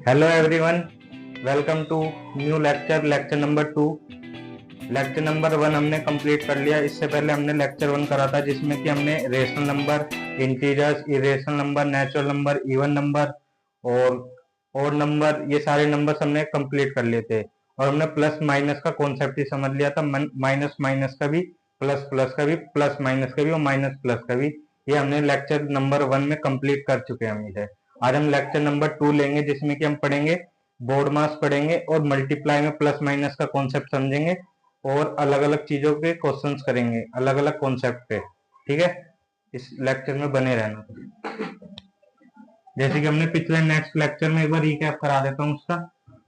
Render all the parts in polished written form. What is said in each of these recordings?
Hello everyone, welcome to new lecture number 2। Lecture number 1 हमने complete कर लिया। इससे पहले हमने लेक्चर 1 करा था जिसमें कि हमने rational number, integers, irrational number, natural number, even number और नंबर, ये सारे नंबर्स हमने कंप्लीट कर लिए थे। और हमने प्लस माइनस का कॉन्सेप्ट ही समझ लिया था। माइनस माइनस का भी, प्लस प्लस का भी, प्लस माइनस का भी और माइनस प्लस का भी, ये हमने लेक्चर नंबर 1 में कंप्लीट कर चुके हैं हम इसे। आज हम लेक्चर नंबर 2 लेंगे जिसमें कि हम पढ़ेंगे बोर्ड मास पढ़ेंगे और मल्टीप्लाई में प्लस माइनस का कॉन्सेप्ट समझेंगे और अलग अलग चीजों के क्वेश्चंस करेंगे अलग अलग कॉन्सेप्ट पे। ठीक है, इस लेक्चर में बने रहना। जैसे कि हमने पिछले नेक्स्ट लेक्चर में एक बार रिकैप करा देता हूँ उसका।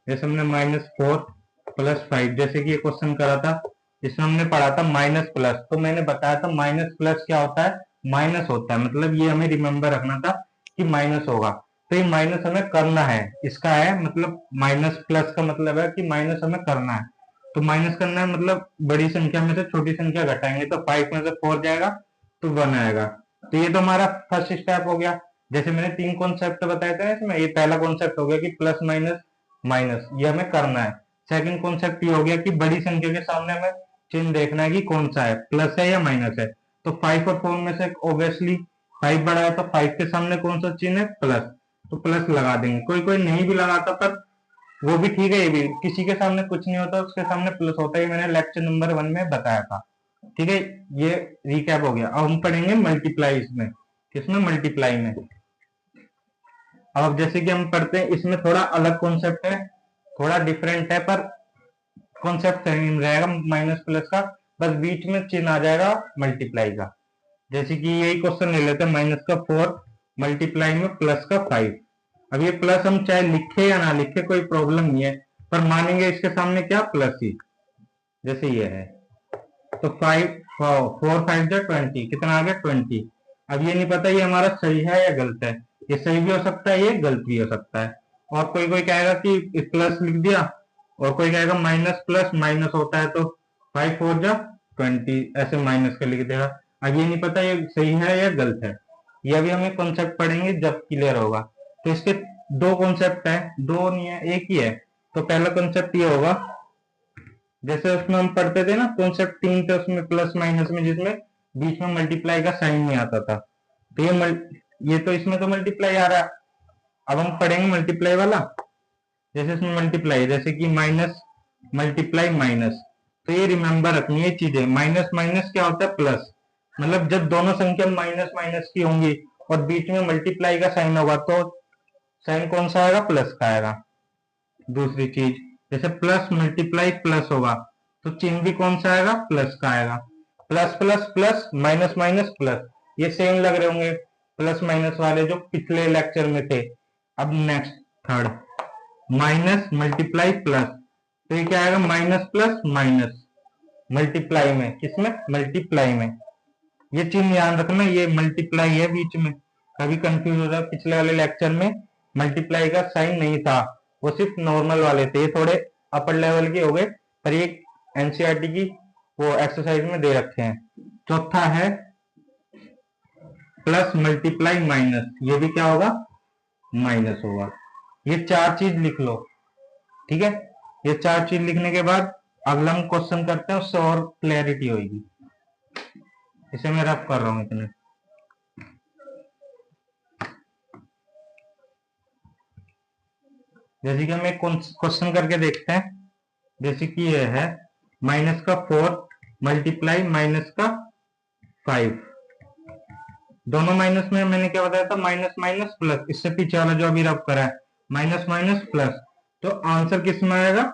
जैसे हमने -4 + 5 जैसे कि ये क्वेश्चन करा था, इसमें हमने पढ़ा था माइनस प्लस। तो मैंने बताया था माइनस प्लस क्या होता है, माइनस होता है। मतलब ये हमें रिमेंबर रखना था कि माइनस होगा। तो ये माइनस हमें करना है, इसका है मतलब माइनस प्लस का मतलब है कि माइनस हमें करना है। तो माइनस करना है मतलब बड़ी संख्या में से छोटी संख्या घटाएंगे। तो 5 में से 4 जाएगा तो 1 आएगा। तो ये तो हमारा फर्स्ट स्टेप हो गया। जैसे मैंने 3 कॉन्सेप्ट बताए थे इसमें, ये पहला कॉन्सेप्ट हो गया कि प्लस माइनस माइनस ये हमें करना है। सेकंड कॉन्सेप्ट ये हो गया कि बड़ी संख्या के सामने हमें चिन्ह देखना है कि कौन सा है, प्लस है या माइनस है। तो 5 और 4 में से ऑब्वियसली 5 बड़ा है, तो 5 के सामने कौन सा चिन्ह है, प्लस। तो प्लस लगा देंगे। कोई कोई नहीं भी लगाता पर वो भी ठीक है। ये भी किसी के सामने कुछ नहीं होता, उसके सामने प्लस होता है। मैंने लेक्चर नंबर 1 में बताया था। ठीक है, ये रिकैप हो गया। अब हम पढ़ेंगे मल्टीप्लाई इसमें। किसमें, मल्टीप्लाई में। अब जैसे कि हम पढ़ते हैं, इसमें थोड़ा अलग कॉन्सेप्ट है, थोड़ा डिफरेंट है, पर कॉन्सेप्ट सेम रहेगा माइनस प्लस का। बस बीच में चिन्ह आ जाएगा मल्टीप्लाई का। जैसे कि यही क्वेश्चन ले लेते हैं, -4 मल्टीप्लाई में प्लस का 5। अब ये प्लस हम चाहे लिखे या ना लिखे कोई प्रॉब्लम नहीं है, पर मानेंगे इसके सामने क्या, प्लस ही। जैसे ये है तो 4 5 जा 20, कितना आ गया, 20। अब ये नहीं पता ये हमारा सही है या गलत है। ये सही भी हो सकता है, ये गलत भी हो सकता है। और कोई कोई कहेगा कि प्लस लिख दिया, और कोई कहेगा माइनस प्लस माइनस होता है, तो 5 4 जा 20 ऐसे माइनस का लिख देगा। अब ये नहीं पता ये सही है या गलत है। ये अभी हमें कॉन्सेप्ट पढ़ेंगे जब क्लियर होगा। तो इसके दो कॉन्सेप्ट है, दो नहीं है, एक ही है। तो पहला कॉन्सेप्ट ये होगा, जैसे उसमें हम पढ़ते थे ना कॉन्सेप्ट 3 थे उसमें प्लस माइनस में, जिसमें बीच में मल्टीप्लाई का साइन नहीं आता था। तो ये तो इसमें तो मल्टीप्लाई आ रहा है। अब हम पढ़ेंगे मल्टीप्लाई वाला। जैसे इसमें मल्टीप्लाई, जैसे कि माइनस मल्टीप्लाई माइनस। तो ये रिमेंबर रखनी है चीजें। माइनस माइनस क्या होता है, प्लस। मतलब जब दोनों संख्या माइनस माइनस की होंगी और बीच में मल्टीप्लाई का साइन होगा, तो साइन कौन सा आएगा, प्लस का आएगा। दूसरी चीज, जैसे प्लस मल्टीप्लाई प्लस होगा तो चिन्ह भी कौन सा आएगा, प्लस का आएगा। Plus plus plus, minus minus plus, ये सेम लग रहे होंगे प्लस माइनस वाले जो पिछले लेक्चर में थे। अब next third, minus multiply plus. तो ये क्या आएगा, माइनस प्लस माइनस मल्टीप्लाई में। किसमें, मल्टीप्लाई में। ये चिन्ह ध्यान रखना, ये मल्टीप्लाई है बीच में, कभी कंफ्यूज हो जाए। पिछले वाले लेक्चर में मल्टीप्लाई का साइन नहीं था, वो सिर्फ नॉर्मल वाले थे। ये थोड़े अपर लेवल के हो गए, पर ये एनसीईआरटी की वो एक्सरसाइज में दे रखे हैं। चौथा है प्लस मल्टीप्लाई माइनस, ये भी क्या होगा, माइनस होगा। ये चार चीज लिख लो। ठीक है, ये चार चीज लिखने के बाद अगला हम क्वेश्चन करते हैं, उससे और क्लैरिटी होगी। इसे मैं रफ कर रहा हूं इतने। जैसे कि हम एक क्वेश्चन करके देखते हैं। जैसे कि ये है माइनस का 4 मल्टीप्लाई माइनस का 5। दोनों माइनस में मैंने क्या बताया था, माइनस माइनस प्लस। इससे पीछे वाला जो अभी रब करा है माइनस माइनस प्लस। तो आंसर किस में आएगा,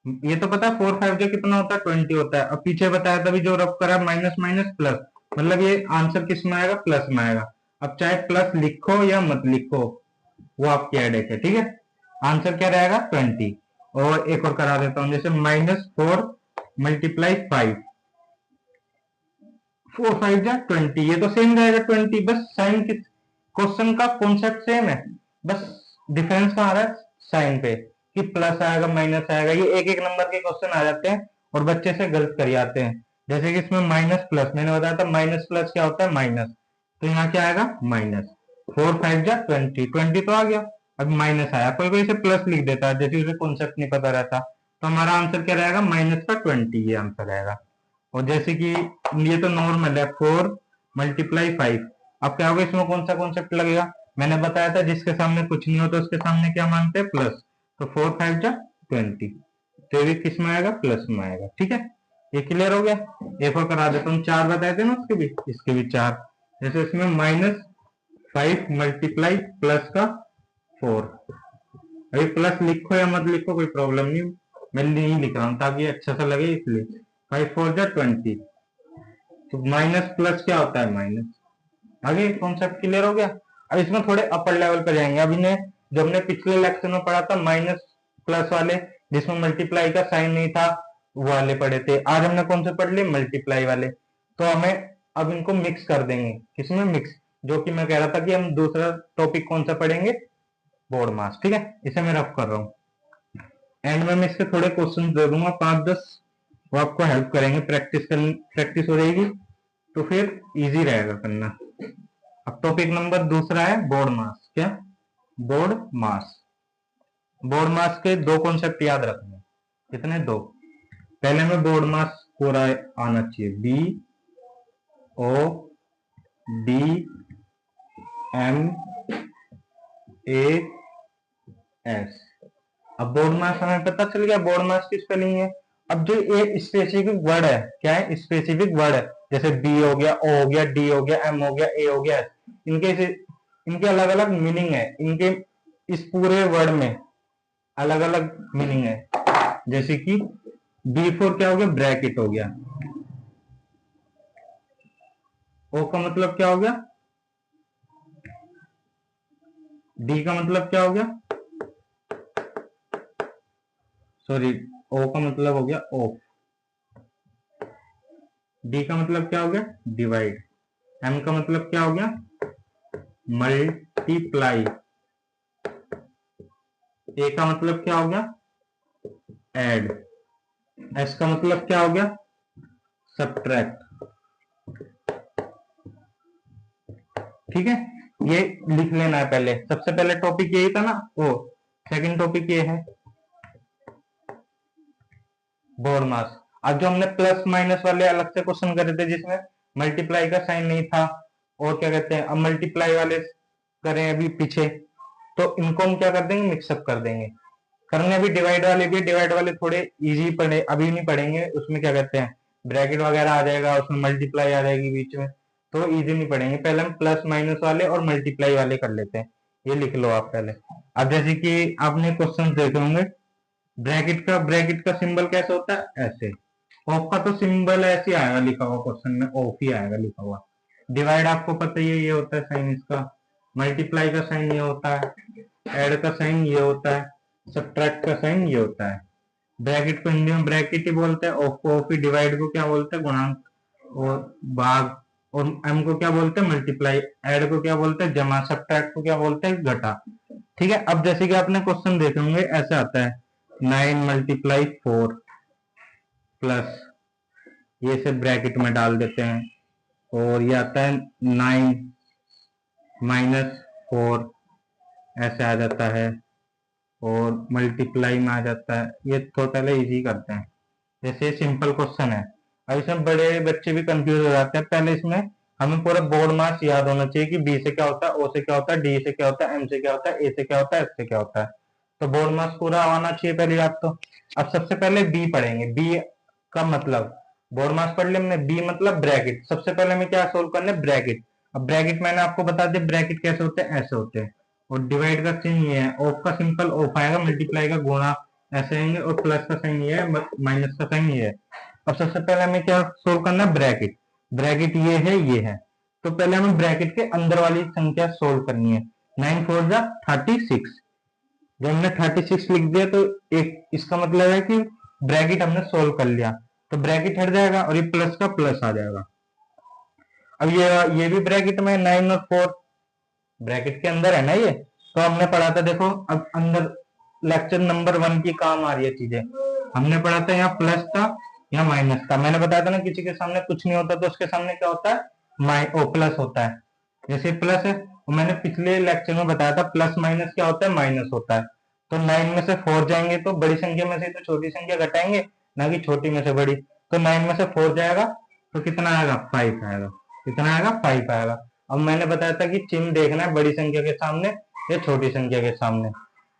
ये तो पता है 4 5 जो कितना होता है, 20 होता है। अब पीछे बताया था भी जो रब करा है माइनस माइनस प्लस, मतलब ये आंसर किस में आएगा, प्लस में आएगा। अब चाहे प्लस लिखो या मत लिखो, वो आपकी हेडेक है। ठीक है, आंसर क्या रहेगा, 20। और एक और करा देता हूं, जैसे -4 मल्टीप्लाई 5, 4 5 जा 20, ये तो सेम रहेगा 20। बस साइन किस, क्वेश्चन का कॉन्सेप्ट सेम है, बस डिफरेंस कहाँ आ रहा है, साइन पे, कि प्लस आएगा माइनस आएगा। ये एक एक नंबर के क्वेश्चन आ जाते हैं और बच्चे से गलत कर जाते हैं। जैसे कि इसमें माइनस प्लस, मैंने बताया था माइनस प्लस क्या होता है, माइनस। तो यहाँ क्या आएगा, माइनस। 4 5 जा 20, 20 तो आ गया। अब माइनस आया, कोई कोई इसे प्लस लिख देता है, जैसे उसे कॉन्सेप्ट नहीं पता रहता, तो हमारा आंसर क्या रहेगा, माइनस का 20, ये आंसर रहेगा। और जैसे कि ये तो नॉर्मल है, 4 मल्टीप्लाई 5, अब क्या होगा, इसमें कौन सा कॉन्सेप्ट लगेगा, मैंने बताया था जिसके सामने कुछ नहीं होता उसके सामने क्या मानते हैं, प्लस, तो 4 5 जा 20, तो ये भी किस में आएगा, प्लस में आएगा। ठीक है, ये क्लियर हो गया। एक और करा देता हूँ, 4 बताए थे ना उसके भी, इसके भी 4, जैसे इसमें -5 मल्टीप्लाई प्लस का 4, अभी प्लस लिखो या मत लिखो कोई प्रॉब्लम नहीं, मैं नहीं लिख रहा हूँ ताकि अच्छा सा लगे इसलिए। 5 4 जा 20, तो माइनस प्लस क्या होता है, माइनस। आगे कॉन्सेप्ट क्लियर हो गया। अब इसमें थोड़े अपर लेवल पे जाएंगे। अभी ने जो हमने पिछले लेक्चर में पढ़ा था माइनस प्लस वाले, जिसमें मल्टीप्लाई का साइन नहीं था, वो वाले पढ़े थे। आज हमने कौन से पढ़ लिए, मल्टीप्लाई वाले। तो हमें अब इनको मिक्स कर देंगे, किसमें मिक्स, जो कि मैं कह रहा था कि हम दूसरा टॉपिक कौन सा पढ़ेंगे, बोर्ड मास। ठीक है, इसे मैं रफ कर रहा हूँ, एंड में मैं इसके थोड़े क्वेश्चन दे दूंगा 5-10, वो आपको हेल्प करेंगे, प्रैक्टिस हो जाएगी तो फिर इजी रहेगा करना। अब टॉपिक नंबर दूसरा है बोर्ड मास। क्या, बोर्ड मास। बोर्ड मास के दो कॉन्सेप्ट याद रखने, कितने, दो। पहले में बोर्ड मास पूरा आना चाहिए, BODMAS। अब बोर्ड मास हमें पता चल गया, बोर्ड मास की स्पेलिंग है। अब जो ये स्पेसिफिक वर्ड है, क्या है, स्पेसिफिक वर्ड है, जैसे बी हो गया, ओ हो गया, डी हो गया, एम हो गया, ए हो गया, इनके अलग अलग मीनिंग है, इनके इस पूरे वर्ड में अलग अलग मीनिंग है। जैसे कि बी फोर क्या हो गया, ब्रैकेट हो गया। ओ का मतलब क्या हो गया, डी का मतलब क्या हो गया, सॉरी, ओ का मतलब हो गया ऑफ, डी का मतलब क्या हो गया, डिवाइड, एम का मतलब क्या हो गया, मल्टीप्लाई, ए का मतलब क्या हो गया, ऐड, एस का मतलब क्या हो गया, सब्ट्रैक्ट। ठीक है, ये लिख लेना है पहले, सबसे पहले टॉपिक यही था ना, ओ सेकंड टॉपिक ये है बोर्ड मास। अब जो हमने प्लस माइनस वाले अलग से क्वेश्चन करे थे जिसमें मल्टीप्लाई का साइन नहीं था, और क्या कहते हैं, अब मल्टीप्लाई वाले करें अभी पीछे, तो इनको हम क्या कर देंगे, मिक्सअप कर देंगे। करने अभी डिवाइड वाले भी, डिवाइड वाले थोड़े इजी पढ़े, अभी नहीं पढ़ेंगे, उसमें क्या कहते हैं, ब्रैकेट वगैरह आ जाएगा, उसमें मल्टीप्लाई आ जाएगी बीच में, तो इजी नहीं पढ़ेंगे। पहले हम प्लस माइनस वाले और मल्टीप्लाई वाले कर लेते हैं, ये लिख लो आप पहले। अब जैसे कि आपने क्वेश्चन देखे होंगे, ब्रैकेट का सिंबल कैसे होता है, ऐसे। ऑफ का तो सिंबल ऐसे आएगा लिखा हुआ, क्वेश्चन में ऑफ ही आएगा लिखा हुआ। डिवाइड आपको पता ही है, ये होता है साइन इसका। मल्टीप्लाई का साइन ये होता है, ऐड का साइन ये होता है, सब्ट्रैक्ट का साइन ये होता है। ब्रैकेट को हिंदी में ब्रैकेट ही बोलते हैं, ऑफ को ऑफ ही, डिवाइड को क्या बोलते हैं, गुणांक और भाग, और एम को क्या बोलते हैं, मल्टीप्लाई, ऐड को क्या बोलते हैं, जमा, सब्ट्रैक्ट को क्या बोलते हैं, घटा। ठीक है, अब जैसे कि आपने क्वेश्चन देखे होंगे, ऐसा आता है 9 मल्टीप्लाई 4 प्लस, ये से ब्रैकेट में डाल देते हैं, और ये आता है 9 माइनस 4, ऐसे आ जाता है, और मल्टीप्लाई में आ जाता है। ये टोटल इजी करते हैं, जैसे सिंपल क्वेश्चन है। अब इसमें बड़े बच्चे भी कंफ्यूज हो जाते हैं। पहले इसमें हमें पूरा बोर्ड मास याद होना चाहिए कि बी से क्या होता है, ओ से क्या होता है, डी से क्या होता है, एम से क्या होता है, ए से क्या होता है, एफ से क्या होता है, तो बोर्ड मास पूरा आना चाहिए पहली बात तो। अब सबसे पहले बी पढ़ेंगे, बी का मतलब, बोर्ड मास पढ़ लिया हमने, बी मतलब ब्रैकेट। सबसे पहले हमें क्या सोल्व करना है, ब्रैकेट। अब ब्रैकेट मैंने आपको बता दिया, ब्रैकेट कैसे होते हैं, ऐसे होते हैं, और डिवाइड का चिन्ह ये है, ऑफ का सिंपल ऑफ आएगा, मल्टीप्लाई का गुणा ऐसे आएंगे, और प्लस का साइन ये है, माइनस का साइन ये है। अब सबसे पहले हमें क्या सोल्व करना है, ब्रैकेट। ब्रैकेट ये है, ये है, तो पहले हमें ब्रैकेट के अंदर वाली संख्या सोल्व करनी है। 9 4 जा 36, जब हमने 36 लिख दिया तो एक इसका मतलब है कि ब्रैकेट हमने सोल्व कर लिया, तो ब्रैकेट हट जाएगा और ये प्लस का प्लस आ जाएगा। अब ये भी ब्रैकेट में 9 और 4 ब्रैकेट के अंदर है ना ये, तो हमने पढ़ा था, देखो अब अंदर लेक्चर नंबर 1 की काम आ रही है चीजें। हमने पढ़ा था यहाँ प्लस था, यहाँ माइनस था। मैंने बताया था ना, किसी के सामने कुछ नहीं होता तो उसके सामने क्या होता है, ओ प्लस होता है। जैसे प्लस है और मैंने पिछले लेक्चर में बताया था प्लस माइनस क्या होता है, माइनस होता है। तो 9 में से 4 जाएंगे तो बड़ी संख्या में से तो छोटी संख्या घटाएंगे, ना कि छोटी में से बड़ी। तो 9 में से 4 जाएगा तो कितना आएगा, 5 आएगा। कितना आएगा, 5 आएगा। अब मैंने बताया था कि चिन्ह देखना है बड़ी संख्या के सामने या छोटी संख्या के सामने।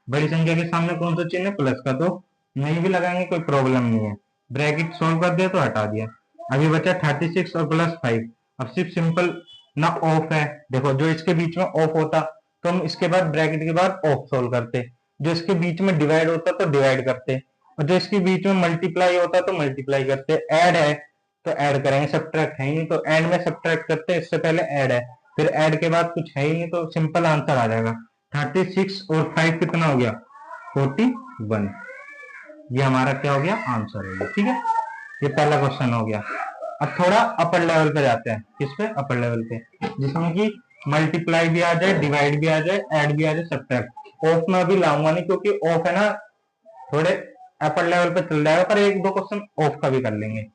बड़ी संख्या के सामने कौन सा चिन्ह है, प्लस का, तो नहीं भी लगाएंगे कोई प्रॉब्लम नहीं है। ब्रैकेट सोल्व कर दिया तो हटा दिया। अभी बचा 36 और प्लस 5। अब सिर्फ सिंपल ना ऑफ है, देखो जो इसके बीच में ऑफ होता तो हम इसके बाद ब्रैकेट के बाद ऑफ सोल्व करते, जो इसके बीच में डिवाइड होता तो डिवाइड करते, और जो इसके बीच में मल्टीप्लाई होता तो मल्टीप्लाई करते। ऐड है तो ऐड करेंगे, सब्ट्रैक्ट है ही नहीं तो एंड में सब्ट्रैक्ट करते, इससे पहले ऐड है, फिर ऐड के बाद कुछ है ही नहीं तो सिंपल आंसर आ जाएगा। 36 और 5 कितना हो गया, 41। ये हमारा क्या हो गया, आंसर हो गया। ठीक है, ये पहला क्वेश्चन हो गया। अब थोड़ा अपर लेवल पे जाते हैं, किस पे, अपर लेवल पे, जिसमें कि मल्टीप्लाई भी आ जाए, डिवाइड भी आ जाए, ऐड भी आ जाए, सब्ट्रैक्ट। ऑफ में अभी लाऊंगा नहीं क्योंकि ऑफ है ना थोड़े अपर लेवल पे चल जाएगा, पर एक दो क्वेश्चन ऑफ का भी कर लेंगे।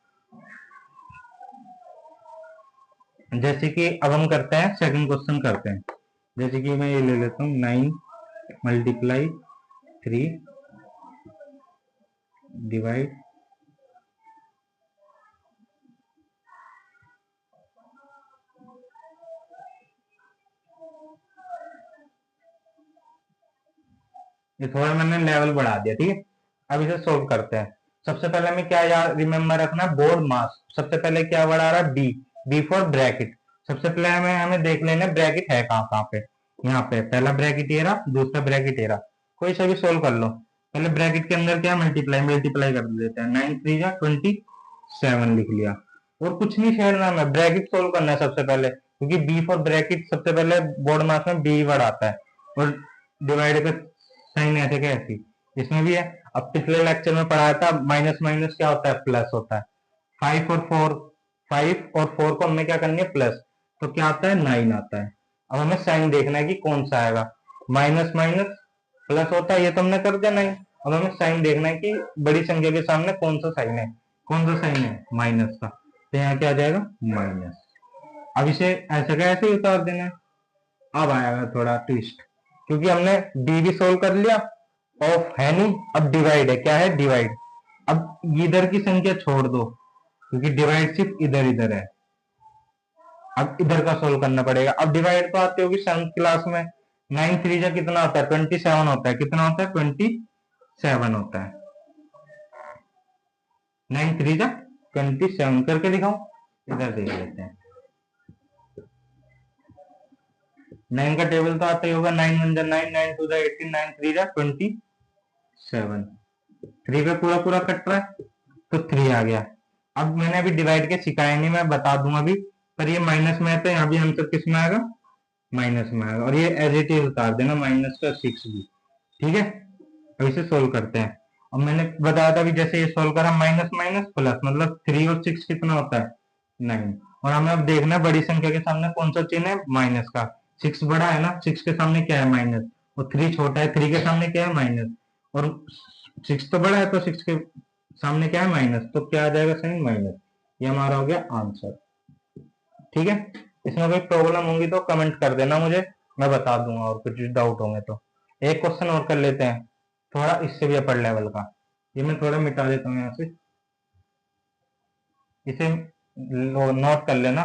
जैसे कि अब हम करते हैं सेकंड क्वेश्चन करते हैं। जैसे कि मैं ये ले लेता हूँ 9 मल्टीप्लाई 3 डिवाइड ये थोड़ा मैंने लेवल बढ़ा दिया। ठीक है, अब इसे सोल्व करते हैं। सबसे पहले हमें क्या याद रिमेम्बर रखना है, बोर्ड मास। सबसे पहले क्या वर्ड आ रहा है, बी, बी फॉर ब्रैकेट। सबसे पहले हमें देख लेना ब्रैकेट है कहाँ कहाँ पे। यहाँ पे पहला ब्रैकेट ये रहा, दूसरा ब्रैकेट ये रहा, कोई सा भी सोल्व कर लो। पहले ब्रैकेट के अंदर क्या, मल्टीप्लाई, मल्टीप्लाई कर देते हैं। 9 3 जा 27 लिख लिया, और कुछ नहीं छेड़ना है, ब्रैकेट सोल्व करना है सबसे पहले, क्योंकि बी फॉर ब्रैकेट सबसे पहले बोर्ड मास में बी वर्ड आता है, और डिवाइड का साइन ऐसे क्या ऐसी, इसमें भी है। अब पिछले लेक्चर में पढ़ाया था माइनस माइनस क्या होता है, प्लस होता है। 5 और 4, 5 और 4 को हमें क्या करनी है, प्लस, तो क्या आता है, 9 आता है। अब हमें साइन देखना है कि कौन सा आएगा, माइनस माइनस प्लस होता है, ये तो हमने कर दिया 9। अब हमें साइन देखना है कि बड़ी संख्या के सामने कौन सा साइन है, कौन सा साइन है, माइनस का, तो यहाँ क्या आ जाएगा, माइनस। अब इसे ऐसे का ऐसे ही उतार देना है। अब आएगा थोड़ा ट्विस्ट, क्योंकि हमने डी भी सोल्व कर लिया, ऑफ है नहीं, अब डिवाइड है, क्या है, डिवाइड। अब इधर की संख्या छोड़ दो क्योंकि डिवाइड सिर्फ इधर इधर है, अब इधर का सोल्व करना पड़ेगा। अब डिवाइड तो आती होगी 7th क्लास में, 9 3 जा कितना होता है, 27 होता है। कितना होता है, 27 होता है। 9 3 जा 27 करके दिखाऊं, इधर देख लेते हैं। 9 का टेबल तो आता ही होगा, 9 1 जा 9, 9 2 जा 18, 9 3 जा 27। 3 पे पूरा पूरा कट रहा है तो 3 आ गया। अब मैंने अभी डिवाइड के सिखाया नहीं, मैं बता दूंगा अभी, पर ये माइनस में है तो यहाँ भी आंसर किस में आएगा, माइनस में आएगा। और ये एज इट इज उतार देना, माइनस का 6 भी। ठीक है, अब इसे सोल्व करते हैं। अब मैंने बताया था भी, जैसे ये सोल्व करा, माइनस माइनस प्लस, मतलब 3 और 6 कितना होता है, 9। और हमें अब देखना है बड़ी संख्या के सामने कौन सा चिन्ह है, माइनस का। 6 बड़ा है ना, 6 के सामने क्या है, माइनस, और 3 छोटा है, 3 के सामने क्या है, माइनस, और 6 तो बड़ा है तो 6 के सामने क्या है, माइनस, तो क्या आ जाएगा, साइन माइनस। ये हमारा हो गया आंसर। ठीक है, इसमें कोई प्रॉब्लम होगी तो कमेंट कर देना मुझे, मैं बता दूंगा, और कुछ डाउट होंगे तो। एक क्वेश्चन और कर लेते हैं, थोड़ा इससे भी अपर लेवल का। ये मैं थोड़ा मिटा देता हूँ यहाँ से, इसे नोट कर लेना,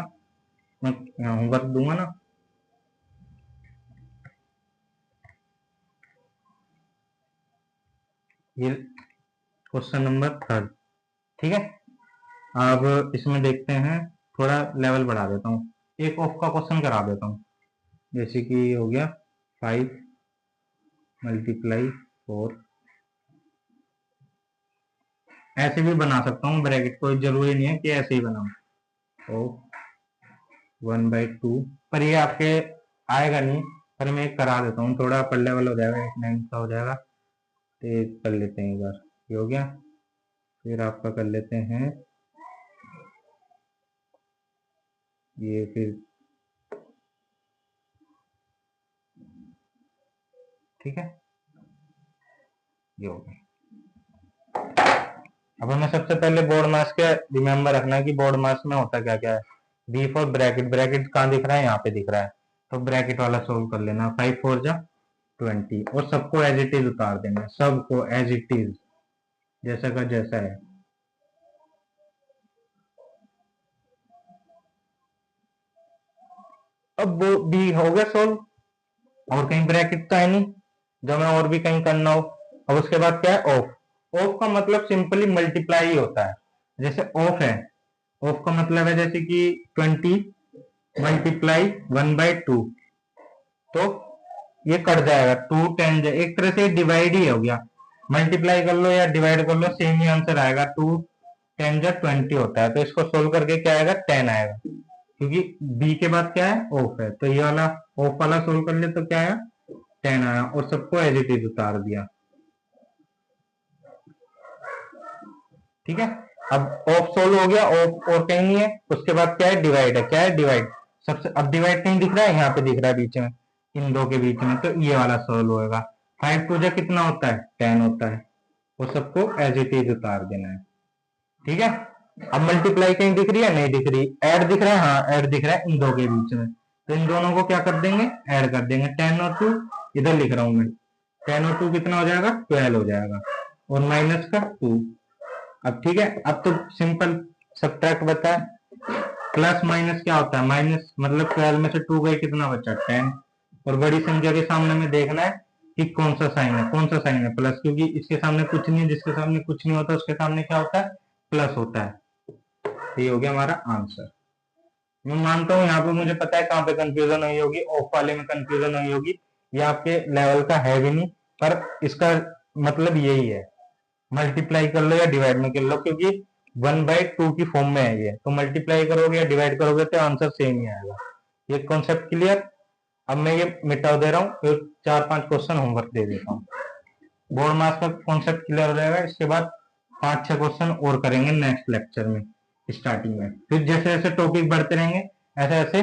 मैं होमवर्क दूंगा ना। ये क्वेश्चन नंबर 3। ठीक है, अब इसमें देखते हैं, थोड़ा लेवल बढ़ा देता हूँ, एक ऑफ का क्वेश्चन करा देता हूँ। जैसे कि हो गया 5 मल्टीप्लाई 4, ऐसे भी बना सकता हूँ ब्रैकेट, कोई जरूरी नहीं है कि ऐसे ही बनाऊं। ओ 1/2, पर ये आपके आएगा नहीं, पर मैं एक करा देता हूँ, थोड़ा अपर लेवल हो जाएगा, 9 का हो जाएगा। तो ये कर लेते हैं एक बार, ये हो गया। फिर आपका कर लेते हैं ये, फिर ठीक है, ये हो गया। अब हमें सबसे पहले बोर्ड मास के रिमेम्बर रखना है कि बोर्ड मास में होता क्या क्या है। बी फॉर ब्रैकेट, ब्रैकेट कहाँ दिख रहा है, यहाँ पे दिख रहा है, तो ब्रैकेट वाला सोल्व कर लेना, 5 4 जा 20 और सबको एज इट इज उतार देना, सबको एज इट इज जैसा का जैसा है। अब वो भी हो गया सोल्व, और कहीं ब्रैकेट तो है नहीं जो मैं और भी कहीं करना हो। अब उसके बाद क्या है, ऑफ। ऑफ का मतलब सिंपली मल्टीप्लाई ही होता है। जैसे ऑफ है, ऑफ का मतलब है जैसे कि 20 मल्टीप्लाई 1/2, तो ये कट जाएगा, 2 10 एक तरह से डिवाइड ही हो गया। मल्टीप्लाई कर लो या डिवाइड कर लो सेम ही आंसर आएगा, 2 10 20 होता है। तो इसको सोल्व करके क्या आएगा, 10 आएगा, क्योंकि बी के बाद क्या है, ऑफ है। तो ये वाला ऑफ वाला सोल्व कर ले तो क्या आया, 10 आया, और सबको एज इट इज उतार दिया। ठीक है, अब ऑफ सोल्व हो गया, ऑफ और कहीं नहीं है। उसके बाद क्या है, डिवाइड है। क्या है, डिवाइड। सबसे अब डिवाइड कहीं दिख रहा है, यहाँ पे दिख रहा है बीच में, इन दो के बीच में, तो ये वाला सोल्व होएगा। 5 2 कितना होता है, 10 होता है, वो सबको एज इट इज उतार देना है। ठीक है, अब मल्टीप्लाई कहीं दिख रही है, नहीं दिख रही। ऐड दिख रहा है, हाँ ऐड दिख रहा है इन दो के बीच में, तो इन दोनों को क्या कर देंगे, ऐड कर देंगे। 10 और 2 इधर लिख रहा हूं मैं, 10 और 2 कितना हो जाएगा, 12 हो जाएगा, और माइनस का 2। अब ठीक है, अब तो सिंपल सब्ट्रैक्ट बता है। प्लस माइनस क्या होता है, माइनस मतलब 12 में से 2 गए, कितना बचा, 10। और बड़ी संख्या के सामने में देखना है कि कौन सा साइन है, कौन सा साइन है, प्लस, क्योंकि इसके सामने कुछ नहीं है, जिसके सामने कुछ नहीं होता उसके सामने क्या होता है, प्लस होता है। ये हो गया हमारा आंसर। मैं मानता हूँ यहाँ पे मुझे पता है कहाँ पे कंफ्यूजन हुई होगी, ऑफ वाले में कंफ्यूजन हुई होगी, ये आपके लेवल का है भी नहीं, पर इसका मतलब यही है, मल्टीप्लाई कर लो या डिवाइड में कर लो, क्योंकि 1/2 की फॉर्म में है ये, तो मल्टीप्लाई करोगे या डिवाइड करोगे तो आंसर सेम ही आएगा। ये कॉन्सेप्ट क्लियर। अब मैं ये मिटा दे रहा हूँ, फिर 4-5 क्वेश्चन होमवर्क दे देता हूँ, बोर्ड मार्क्स का कॉन्सेप्ट क्लियर हो जाएगा। इसके बाद 5-6 क्वेश्चन और करेंगे नेक्स्ट लेक्चर में स्टार्टिंग में, फिर जैसे जैसे टॉपिक बढ़ते रहेंगे ऐसे ऐसे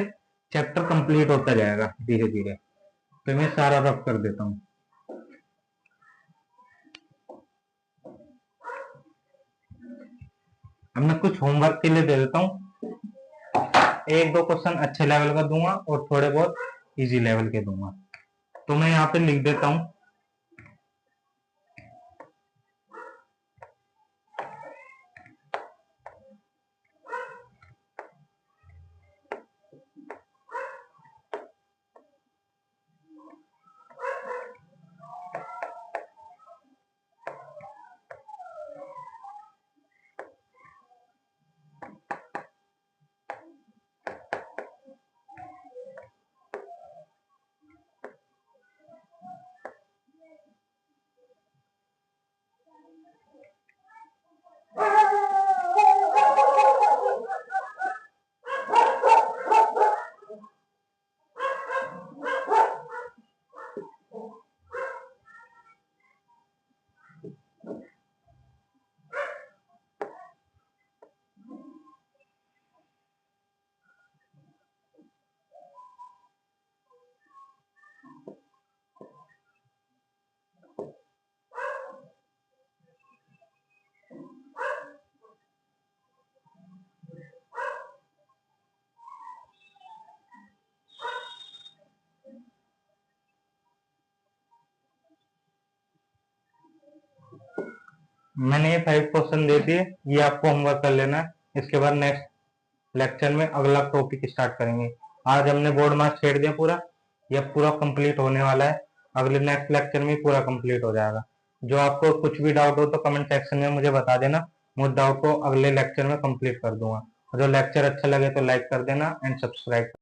चैप्टर कंप्लीट होता जाएगा धीरे धीरे। तो मैं सारा रफ कर देता हूँ। अब मैं कुछ होमवर्क के लिए दे देता हूँ, 1-2 क्वेश्चन अच्छे लेवल का दूंगा और थोड़े बहुत इजी लेवल के दूंगा। तो मैं यहाँ पे लिख देता हूँ, मैंने ये 5 क्वेश्चन दे दिए, ये आपको होमवर्क कर लेना है। इसके बाद नेक्स्ट लेक्चर में अगला टॉपिक स्टार्ट करेंगे। आज हमने बोर्ड मार्क्स छेड़ दिया पूरा, यह पूरा कंप्लीट होने वाला है, अगले नेक्स्ट लेक्चर में पूरा कंप्लीट हो जाएगा। जो आपको कुछ भी डाउट हो तो कमेंट सेक्शन में मुझे बता देना, मैं उस डाउट को अगले लेक्चर में कंप्लीट कर दूंगा। जो लेक्चर अच्छा लगे तो लाइक कर देना एंड सब्सक्राइब।